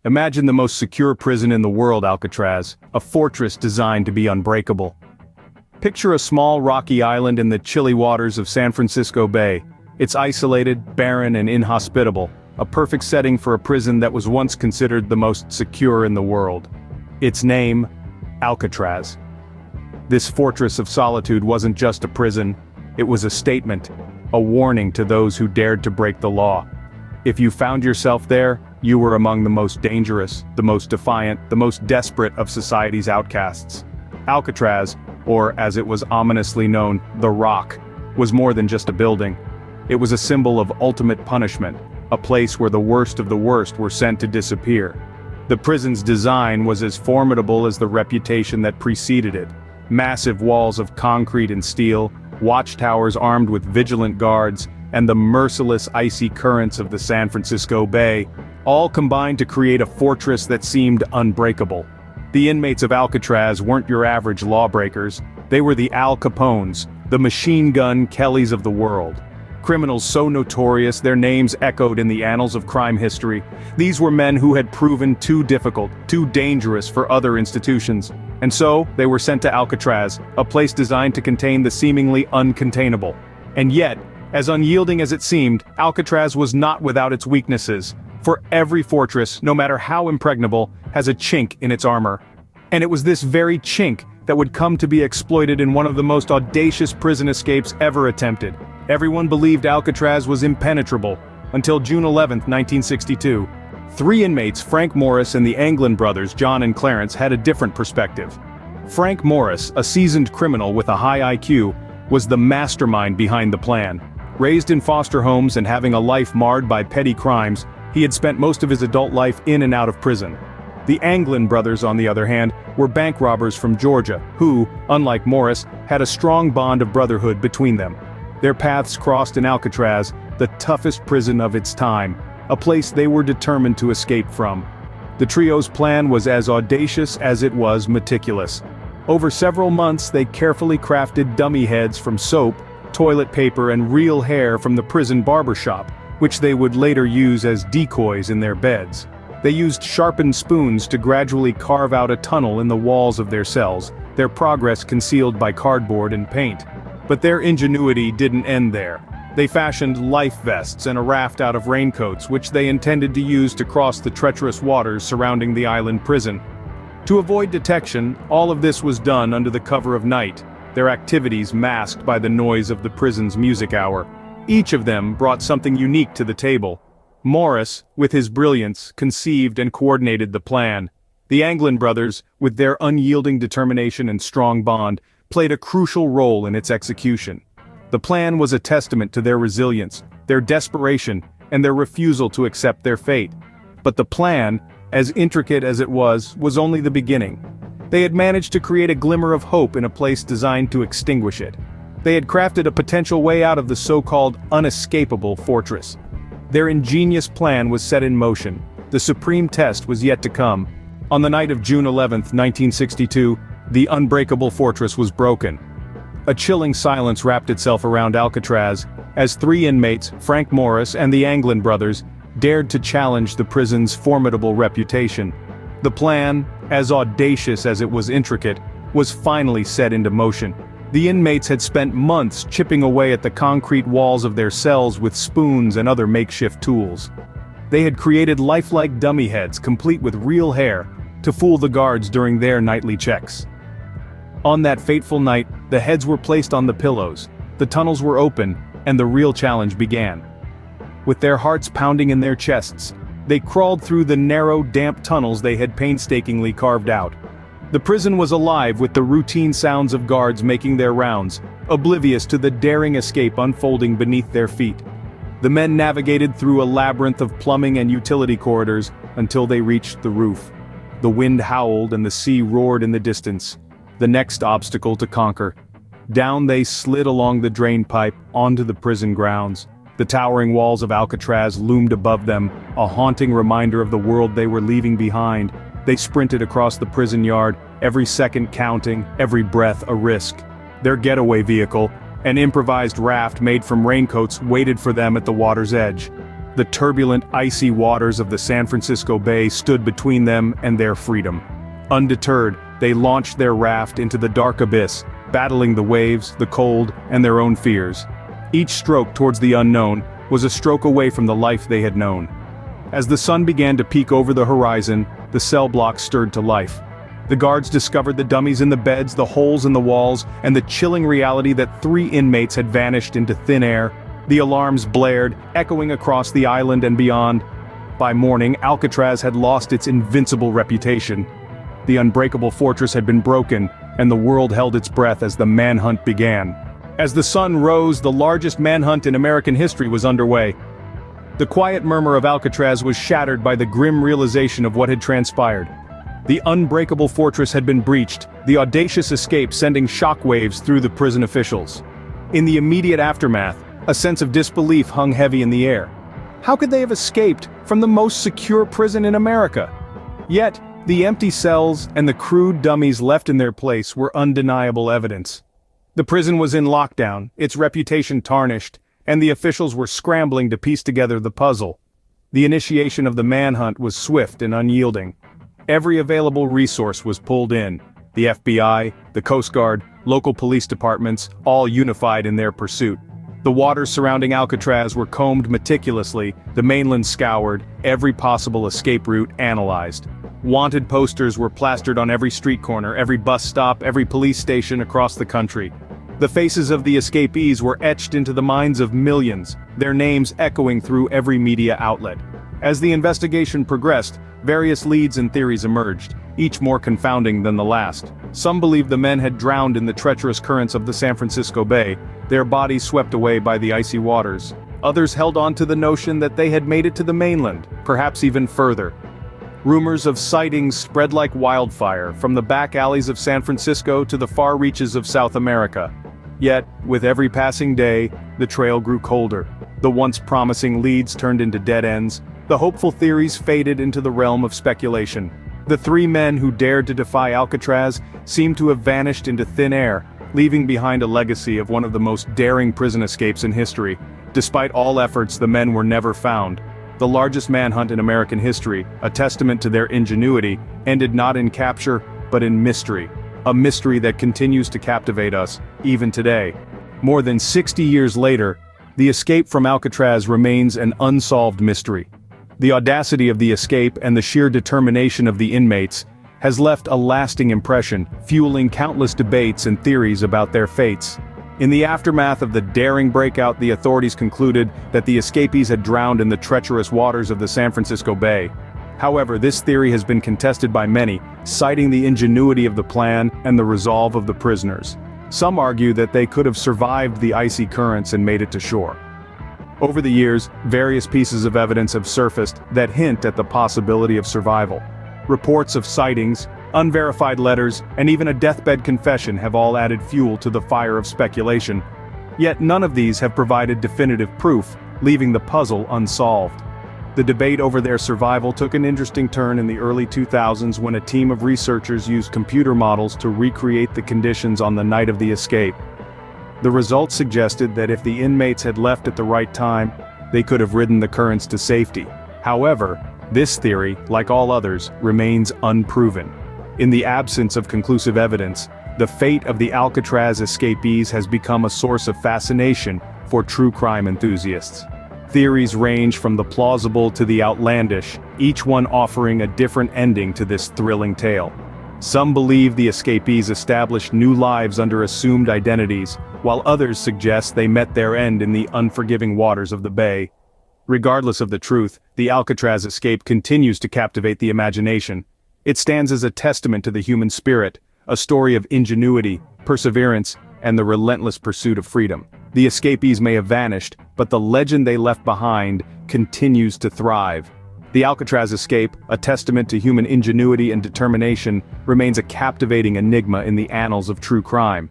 Imagine the most secure prison in the world, Alcatraz, a fortress designed to be unbreakable. Picture a small rocky island in the chilly waters of San Francisco Bay. It's isolated, barren, and inhospitable, a perfect setting for a prison that was once considered the most secure in the world. Its name, Alcatraz. This fortress of solitude wasn't just a prison, it was a statement, a warning to those who dared to break the law. If you found yourself there, you were among the most dangerous, the most defiant, the most desperate of society's outcasts. Alcatraz, or as it was ominously known, the Rock, was more than just a building. It was a symbol of ultimate punishment, a place where the worst of the worst were sent to disappear. The prison's design was as formidable as the reputation that preceded it. Massive walls of concrete and steel, watchtowers armed with vigilant guards, and the merciless icy currents of the San Francisco Bay, all combined to create a fortress that seemed unbreakable. The inmates of Alcatraz weren't your average lawbreakers, they were the Al Capones, the machine gun Kellys of the world. Criminals so notorious their names echoed in the annals of crime history. These were men who had proven too difficult, too dangerous for other institutions. And so, they were sent to Alcatraz, a place designed to contain the seemingly uncontainable. And yet, as unyielding as it seemed, Alcatraz was not without its weaknesses. For every fortress, no matter how impregnable, has a chink in its armor. And it was this very chink that would come to be exploited in one of the most audacious prison escapes ever attempted. Everyone believed Alcatraz was impenetrable, until June 11, 1962. Three inmates, Frank Morris and the Anglin brothers, John and Clarence, had a different perspective. Frank Morris, a seasoned criminal with a high IQ, was the mastermind behind the plan. Raised in foster homes and having a life marred by petty crimes, he had spent most of his adult life in and out of prison. The Anglin brothers, on the other hand, were bank robbers from Georgia, who, unlike Morris, had a strong bond of brotherhood between them. Their paths crossed in Alcatraz, the toughest prison of its time, a place they were determined to escape from. The trio's plan was as audacious as it was meticulous. Over several months they carefully crafted dummy heads from soap, toilet paper and real hair from the prison barbershop, which they would later use as decoys in their beds. They used sharpened spoons to gradually carve out a tunnel in the walls of their cells, their progress concealed by cardboard and paint. But their ingenuity didn't end there. They fashioned life vests and a raft out of raincoats which they intended to use to cross the treacherous waters surrounding the island prison. To avoid detection, all of this was done under the cover of night, their activities masked by the noise of the prison's music hour. Each of them brought something unique to the table. Morris, with his brilliance, conceived and coordinated the plan. The Anglin brothers, with their unyielding determination and strong bond, played a crucial role in its execution. The plan was a testament to their resilience, their desperation, and their refusal to accept their fate. But the plan, as intricate as it was only the beginning. They had managed to create a glimmer of hope in a place designed to extinguish it. They had crafted a potential way out of the so-called unescapable fortress. Their ingenious plan was set in motion. The supreme test was yet to come. On the night of June 11, 1962, the Unbreakable Fortress was broken. A chilling silence wrapped itself around Alcatraz, as three inmates, Frank Morris and the Anglin brothers, dared to challenge the prison's formidable reputation. The plan, as audacious as it was intricate, was finally set into motion. The inmates had spent months chipping away at the concrete walls of their cells with spoons and other makeshift tools. They had created lifelike dummy heads complete with real hair, to fool the guards during their nightly checks. On that fateful night, the heads were placed on the pillows, the tunnels were open, and the real challenge began. With their hearts pounding in their chests, they crawled through the narrow, damp tunnels they had painstakingly carved out. The prison was alive with the routine sounds of guards making their rounds, oblivious to the daring escape unfolding beneath their feet. The men navigated through a labyrinth of plumbing and utility corridors until they reached the roof. The wind howled and the sea roared in the distance. The next obstacle to conquer. Down they slid along the drain pipe, onto the prison grounds. The towering walls of Alcatraz loomed above them, a haunting reminder of the world they were leaving behind. They sprinted across the prison yard, every second counting, every breath a risk. Their getaway vehicle, an improvised raft made from raincoats, waited for them at the water's edge. The turbulent, icy waters of the San Francisco Bay stood between them and their freedom. Undeterred, they launched their raft into the dark abyss, battling the waves, the cold, and their own fears. Each stroke towards the unknown was a stroke away from the life they had known. As the sun began to peek over the horizon, the cell block stirred to life. The guards discovered the dummies in the beds, the holes in the walls, and the chilling reality that 3 inmates had vanished into thin air. The alarms blared, echoing across the island and beyond. By morning, Alcatraz had lost its invincible reputation. The Unbreakable Fortress had been broken, and the world held its breath as the manhunt began. As the sun rose, the largest manhunt in American history was underway. The quiet murmur of Alcatraz was shattered by the grim realization of what had transpired. The Unbreakable Fortress had been breached, the audacious escape sending shockwaves through the prison officials. In the immediate aftermath, a sense of disbelief hung heavy in the air. How could they have escaped from the most secure prison in America? Yet, the empty cells and the crude dummies left in their place were undeniable evidence. The prison was in lockdown, its reputation tarnished, and the officials were scrambling to piece together the puzzle. The initiation of the manhunt was swift and unyielding. Every available resource was pulled in. The FBI, the Coast Guard, local police departments, all unified in their pursuit. The waters surrounding Alcatraz were combed meticulously, the mainland scoured, every possible escape route analyzed. Wanted posters were plastered on every street corner, every bus stop, every police station across the country. The faces of the escapees were etched into the minds of millions, their names echoing through every media outlet. As the investigation progressed, various leads and theories emerged, each more confounding than the last. Some believed the men had drowned in the treacherous currents of the San Francisco Bay, their bodies swept away by the icy waters. Others held on to the notion that they had made it to the mainland, perhaps even further. Rumors of sightings spread like wildfire, from the back alleys of San Francisco to the far reaches of South America. Yet, with every passing day, the trail grew colder. The once promising leads turned into dead ends. The hopeful theories faded into the realm of speculation. The 3 men who dared to defy Alcatraz seemed to have vanished into thin air, leaving behind a legacy of one of the most daring prison escapes in history. Despite all efforts, the men were never found. The largest manhunt in American history, a testament to their ingenuity, ended not in capture, but in mystery. A mystery that continues to captivate us, even today. More than 60 years later, the escape from Alcatraz remains an unsolved mystery. The audacity of the escape and the sheer determination of the inmates has left a lasting impression, fueling countless debates and theories about their fates. In the aftermath of the daring breakout, the authorities concluded that the escapees had drowned in the treacherous waters of the San Francisco Bay. However, this theory has been contested by many, citing the ingenuity of the plan and the resolve of the prisoners. Some argue that they could have survived the icy currents and made it to shore. Over the years, various pieces of evidence have surfaced that hint at the possibility of survival. Reports of sightings, unverified letters, and even a deathbed confession have all added fuel to the fire of speculation. Yet none of these have provided definitive proof, leaving the puzzle unsolved. The debate over their survival took an interesting turn in the early 2000s when a team of researchers used computer models to recreate the conditions on the night of the escape. The results suggested that if the inmates had left at the right time, they could have ridden the currents to safety. However, this theory, like all others, remains unproven. In the absence of conclusive evidence, the fate of the Alcatraz escapees has become a source of fascination for true crime enthusiasts. Theories range from the plausible to the outlandish, each one offering a different ending to this thrilling tale. Some believe the escapees established new lives under assumed identities, while others suggest they met their end in the unforgiving waters of the bay. Regardless of the truth, the Alcatraz escape continues to captivate the imagination. It stands as a testament to the human spirit, a story of ingenuity, perseverance, and the relentless pursuit of freedom. The escapees may have vanished, but the legend they left behind continues to thrive. The Alcatraz escape, a testament to human ingenuity and determination, remains a captivating enigma in the annals of true crime.